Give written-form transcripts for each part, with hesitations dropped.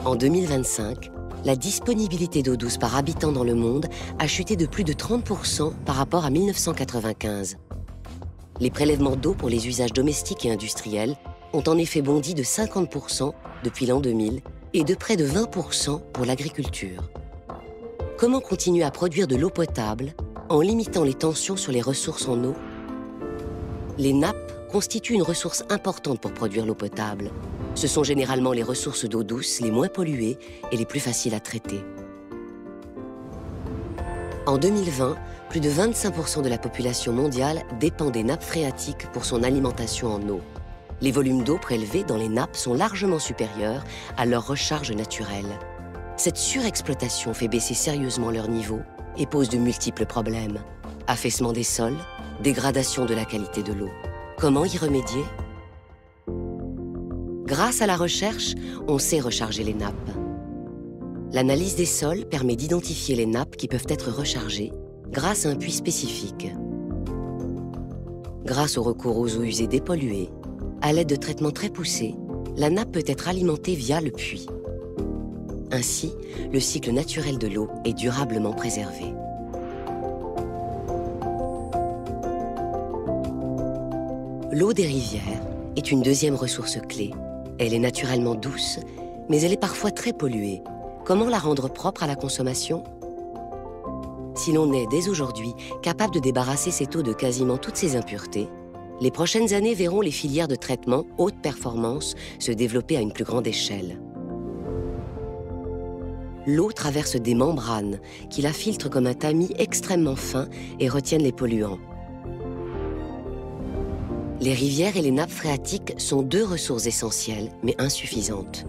En 2025, la disponibilité d'eau douce par habitant dans le monde a chuté de plus de 30% par rapport à 1995. Les prélèvements d'eau pour les usages domestiques et industriels ont en effet bondi de 50% depuis l'an 2000 et de près de 20% pour l'agriculture. Comment continuer à produire de l'eau potable en limitant les tensions sur les ressources en eau? Les nappes constituent une ressource importante pour produire l'eau potable. Ce sont généralement les ressources d'eau douce les moins polluées et les plus faciles à traiter. En 2020, plus de 25% de la population mondiale dépend des nappes phréatiques pour son alimentation en eau. Les volumes d'eau prélevés dans les nappes sont largement supérieurs à leur recharge naturelle. Cette surexploitation fait baisser sérieusement leur niveau et pose de multiples problèmes. Affaissement des sols, dégradation de la qualité de l'eau. Comment y remédier? Grâce à la recherche, on sait recharger les nappes. L'analyse des sols permet d'identifier les nappes qui peuvent être rechargées grâce à un puits spécifique. Grâce au recours aux eaux usées dépolluées, à l'aide de traitements très poussés, la nappe peut être alimentée via le puits. Ainsi, le cycle naturel de l'eau est durablement préservé. L'eau des rivières est une deuxième ressource clé. Elle est naturellement douce, mais elle est parfois très polluée. Comment la rendre propre à la consommation? Si l'on est, dès aujourd'hui, capable de débarrasser cette eau de quasiment toutes ses impuretés, les prochaines années verront les filières de traitement haute performance se développer à une plus grande échelle. L'eau traverse des membranes qui la filtrent comme un tamis extrêmement fin et retiennent les polluants. Les rivières et les nappes phréatiques sont deux ressources essentielles, mais insuffisantes.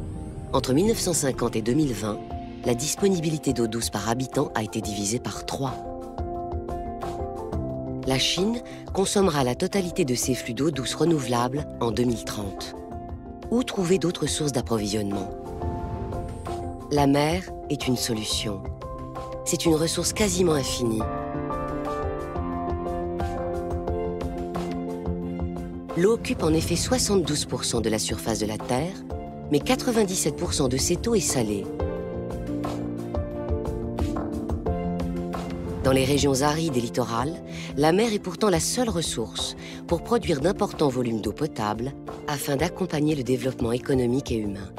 Entre 1950 et 2020, la disponibilité d'eau douce par habitant a été divisée par 3. La Chine consommera la totalité de ses flux d'eau douce renouvelable en 2030. Où trouver d'autres sources d'approvisionnement? La mer est une solution. C'est une ressource quasiment infinie. L'eau occupe en effet 72% de la surface de la Terre, mais 97% de cette eau est salée. Dans les régions arides et littorales, la mer est pourtant la seule ressource pour produire d'importants volumes d'eau potable afin d'accompagner le développement économique et humain.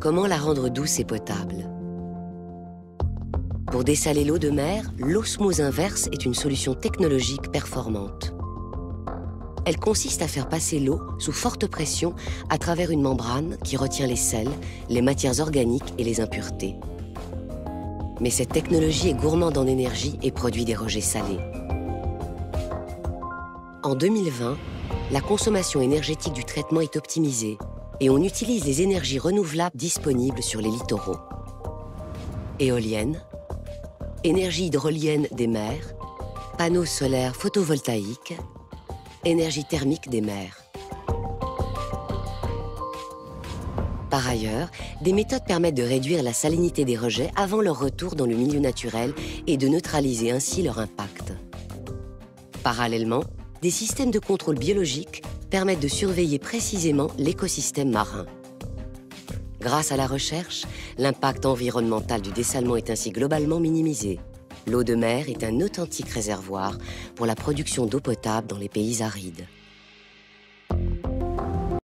Comment la rendre douce et potable? Pour dessaler l'eau de mer, l'osmose inverse est une solution technologique performante. Elle consiste à faire passer l'eau sous forte pression à travers une membrane qui retient les sels, les matières organiques et les impuretés. Mais cette technologie est gourmande en énergie et produit des rejets salés. En 2020, la consommation énergétique du traitement est optimisée et on utilise les énergies renouvelables disponibles sur les littoraux. Éoliennes, énergie hydrolienne des mers, panneaux solaires photovoltaïques, énergie thermique des mers. Par ailleurs, des méthodes permettent de réduire la salinité des rejets avant leur retour dans le milieu naturel et de neutraliser ainsi leur impact. Parallèlement, des systèmes de contrôle biologique permettent de surveiller précisément l'écosystème marin. Grâce à la recherche, l'impact environnemental du dessalement est ainsi globalement minimisé. L'eau de mer est un authentique réservoir pour la production d'eau potable dans les pays arides.